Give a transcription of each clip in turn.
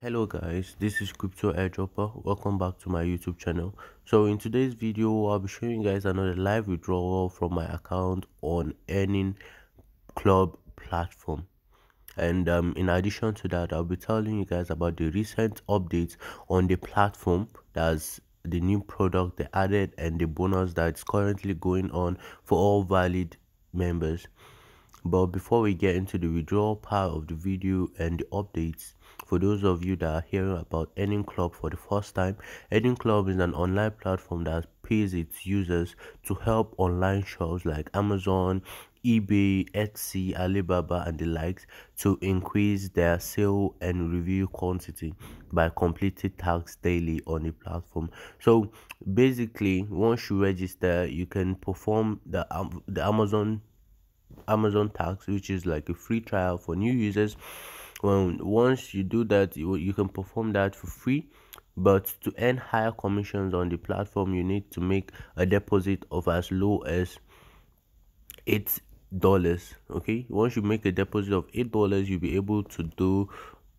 Hello guys, this is Crypto Airdropper. Welcome back to my YouTube channel. So in today's video, I'll be showing you guys another live withdrawal from my account on Earning Club platform. And in addition to that, I'll be telling you guys about the recent updates on the platform. That's the new product they added and the bonus that's currently going on for all valid members. But before we get into the withdrawal part of the video and the updates, for those of you that are hearing about Earning Club for the first time, Earning Club is an online platform that pays its users to help online shops like Amazon, eBay, Etsy, Alibaba, and the likes to increase their sale and review quantity by completing tasks daily on the platform. So basically, once you register, you can perform the Amazon tax, which is like a free trial for new users. Once you do that, you can perform that for free. But to earn higher commissions on the platform, you need to make a deposit of as low as $8. Okay, once you make a deposit of $8, you'll be able to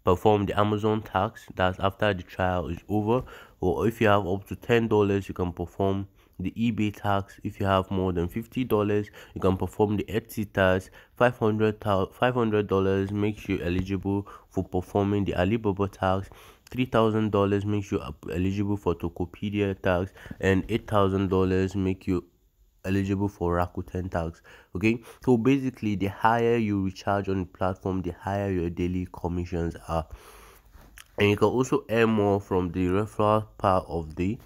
perform the Amazon tax. That's after the trial is over. Or if you have up to $10, you can perform the eBay tax. If you have more than $50, you can perform the Etsy tax. $500 makes you eligible for performing the Alibaba tax. $3,000 makes you eligible for Tokopedia tax, and $8,000 make you eligible for Rakuten tax. Okay, so basically the higher you recharge on the platform, the higher your daily commissions are, and you can also earn more from the referral part of the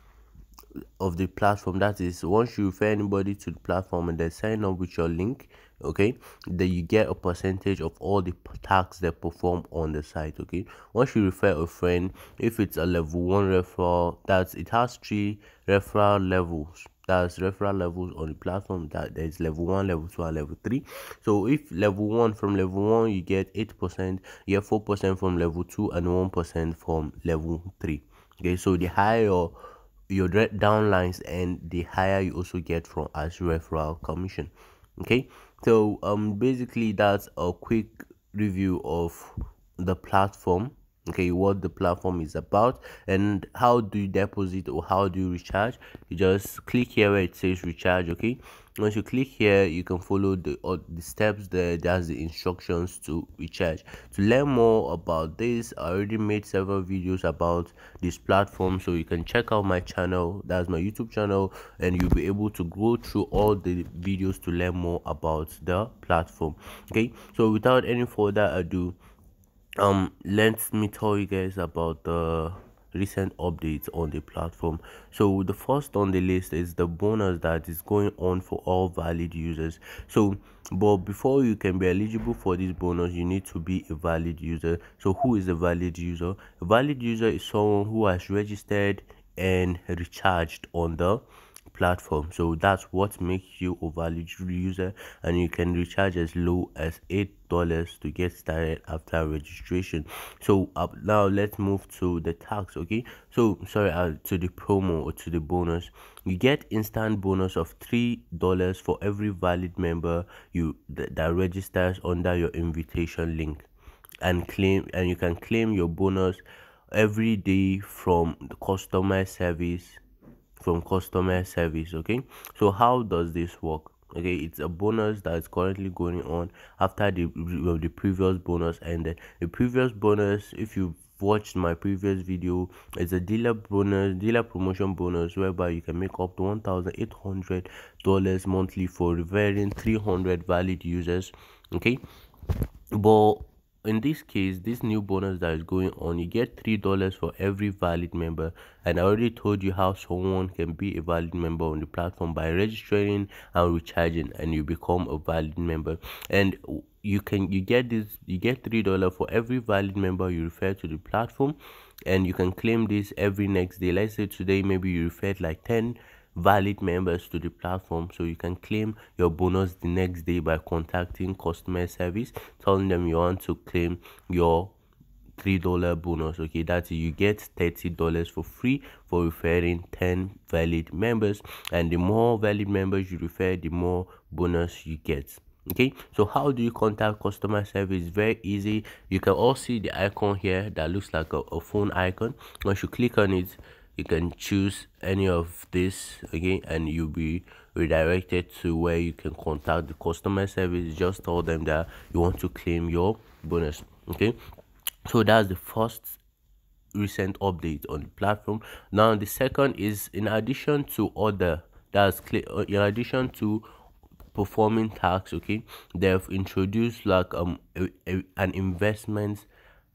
platform. That is, once you refer anybody to the platform and they sign up with your link, okay, then you get a percentage of all the tasks they perform on the site. Okay, once you refer a friend, if it's a level 1 referral, that's it has 3 referral levels. That's referral levels on the platform. That there's level 1, level 2, and level 3. So if level 1, from level 1 you get 8%, you get 4% from level 2, and 1% from level 3. Okay, so the higher your downlines, and the higher you also get from as referral commission. Okay, so basically that's a quick review of the platform. Okay, what the platform is about and how do you deposit or how do you recharge. You just click here where it says recharge. Okay, once you click here, you can follow the steps there. That's the instructions to recharge. To learn more about this, I already made several videos about this platform, so you can check out my channel. That's my YouTube channel, and you'll be able to go through all the videos to learn more about the platform. Okay, so without any further ado, let me tell you guys about the recent updates on the platform. So the first on the list is the bonus that is going on for all valid users. So but before you can be eligible for this bonus, you need to be a valid user. So who is a valid user? A valid user is someone who has registered and recharged on the platform. So that's what makes you a valid user, and you can recharge as low as $8 to get started after registration. So now let's move to the tax. Okay, so sorry, to the promo or to the bonus. You get instant bonus of $3 for every valid member that registers under your invitation link, and you can claim your bonus every day from the customer service. Okay, so how does this work? Okay, it's a bonus that is currently going on after the previous bonus ended. The previous bonus, if you watched my previous video, is a dealer promotion bonus, whereby you can make up to $1,800 monthly for referring 300 valid users. Okay, but in this case, this new bonus that is going on, you get $3 for every valid member. And I already told you how someone can be a valid member on the platform by registering and recharging, and you become a valid member. And you get $3 for every valid member you refer to the platform, and you can claim this every next day. Let's say today maybe you referred like 10 valid members to the platform, so you can claim your bonus the next day by contacting customer service, telling them you want to claim your $3 bonus. Okay, that's you get $30 for free for referring 10 valid members, and the more valid members you refer, the more bonus you get. Okay, so how do you contact customer service? Very easy. You can all see the icon here that looks like a phone icon. Once you click on it, you can choose any of this, okay, and you'll be redirected to where you can contact the customer service. Just tell them that you want to claim your bonus. Okay, so that's the first recent update on the platform. Now the second is, in addition to other, in addition to performing tax, okay, they've introduced like an investment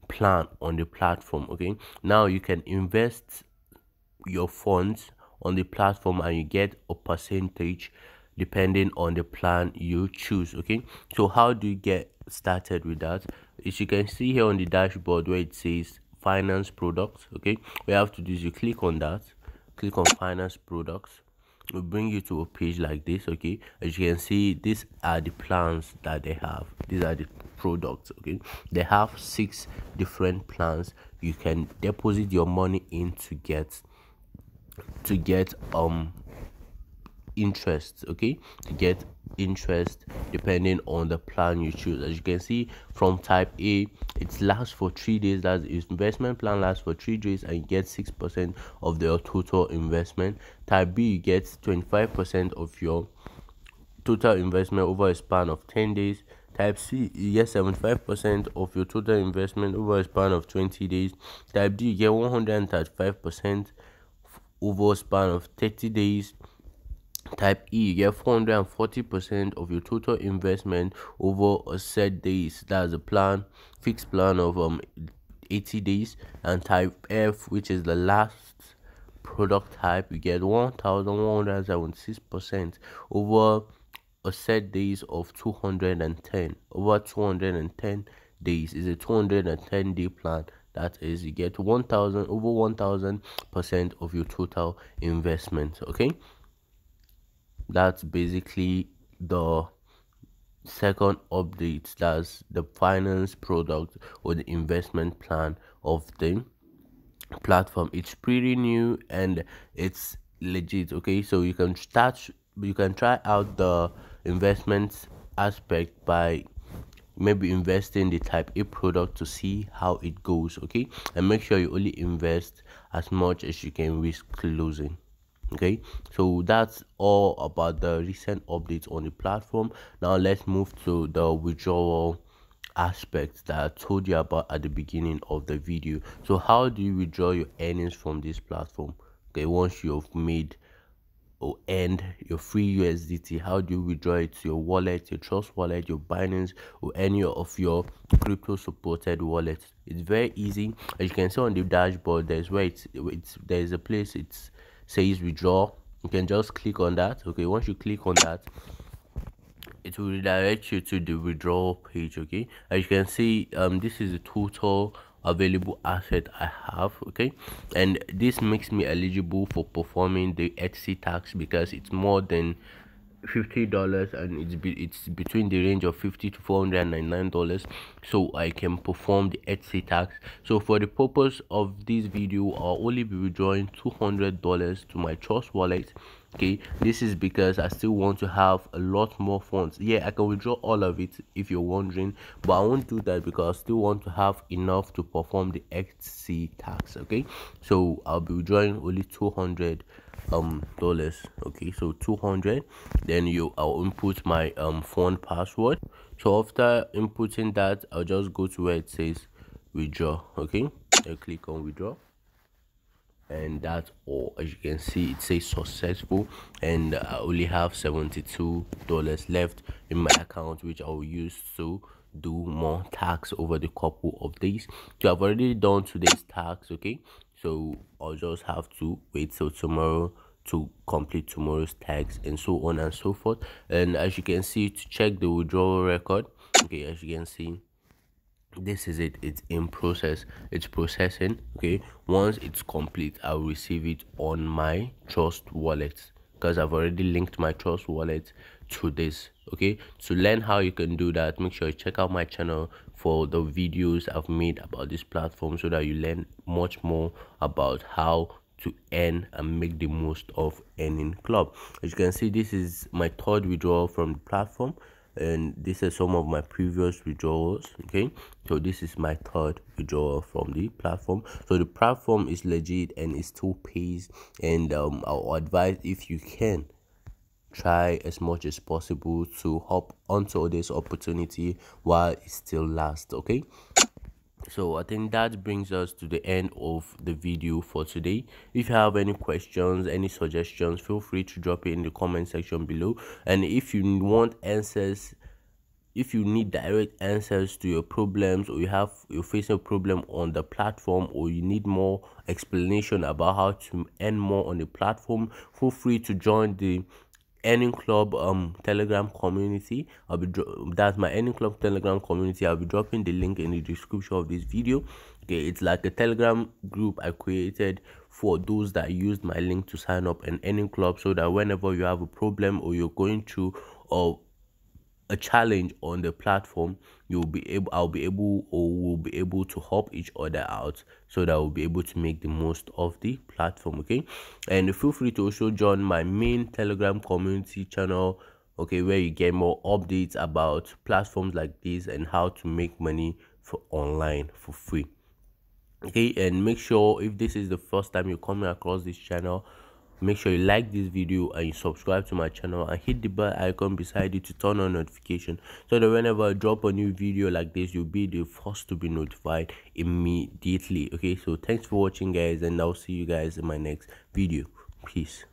plan on the platform. Okay, now you can invest your funds on the platform and you get a percentage depending on the plan you choose. Okay, so how do you get started with that? As you can see here on the dashboard where it says finance products, okay, what you have to do is you click on that, click on finance products. Will bring you to a page like this. Okay, as you can see, these are the plans that they have. These are the products. Okay, they have 6 different plans you can deposit your money in to get interest. Okay, to get interest depending on the plan you choose. As you can see, from type A, it lasts for 3 days. That's investment plan lasts for 3 days and you get 6% of your total investment. Type B, you get 25% of your total investment over a span of 10 days. Type C, you get 75% of your total investment over a span of 20 days. Type D, you get 135% over a span of 30 days. Type E, you get 440% of your total investment over a set days. That's a fixed plan of 80 days. And type F, which is the last product type, you get 1176% over a set days of 210. Over 210 days is a 210-day plan. That is, you get 1000% of your total investment. Okay, that's basically the second update. That's the finance product or the investment plan of the platform. It's pretty new and it's legit. Okay, so you can try out the investment aspect by maybe investing the type A product to see how it goes. Okay, and make sure you only invest as much as you can risk losing. Okay, so that's all about the recent updates on the platform. Now let's move to the withdrawal aspects that I told you about at the beginning of the video. So how do you withdraw your earnings from this platform? Okay, once you've made or earned your free USDT, how do you withdraw it to your wallet, your Trust wallet, your Binance, or any of your crypto supported wallets? It's very easy. As you can see on the dashboard, there's where there's a place it says withdraw. You can just click on that. Okay, once you click on that, it will redirect you to the withdrawal page. Okay, as you can see, this is the total available asset I have. Okay, and this makes me eligible for performing the HC tax because it's more than $50 and it's between the range of $50 to $499, so I can perform the HC tax. So for the purpose of this video, I'll only be withdrawing $200 to my Trust wallet. Okay, this is because I still want to have a lot more funds. Yeah, I can withdraw all of it if you're wondering, but I won't do that because I still want to have enough to perform the HC tax. Okay, so I'll be withdrawing only $200. Okay, so 200. Then I'll input my phone password. So after inputting that, I'll just go to where it says withdraw. Okay, I'll click on withdraw, and that's all. As you can see, it says successful, and I only have $72 left in my account, which I'll use to do more tax over the couple of days. So I've already done today's tax. Okay, so I'll just have to wait till tomorrow to complete tomorrow's tax, and so on and so forth. And as you can see, to check the withdrawal record, okay, as you can see, this is it. It's in process. It's processing. Okay, once it's complete, I'll receive it on my Trust wallet because I've already linked my Trust wallet to this. Okay, to learn how you can do that, make sure you check out my channel for the videos I've made about this platform so that you learn much more about how to earn and make the most of earning club. As you can see, this is my third withdrawal from the platform. and this is some of my previous withdrawals. Okay, so this is my third withdrawal from the platform. So the platform is legit and it still pays, and I'll advise, if you can, try as much as possible to hop onto this opportunity while it still lasts. Okay, so I think that brings us to the end of the video for today. If you have any questions, any suggestions, feel free to drop it in the comment section below. And if you want answers, if you need direct answers to your problems, or you're facing a problem on the platform, or you need more explanation about how to earn more on the platform, feel free to join the earning club telegram community. That's my earning club telegram community. I'll be dropping the link in the description of this video. Okay, it's like a telegram group I created for those that used my link to sign up an earning club, so that whenever you have a problem, or you're going through or a challenge on the platform, I'll be able, or we'll be able to help each other out, so that we'll be able to make the most of the platform. Okay, and feel free to also join my main telegram community channel, okay, where you get more updates about platforms like this and how to make money for online for free. Okay, and make sure, if this is the first time you're coming across this channel, make sure you like this video and you subscribe to my channel and hit the bell icon beside it to turn on notification, so that whenever I drop a new video like this, you'll be the first to be notified immediately. Okay, so thanks for watching, guys, and I'll see you guys in my next video. Peace.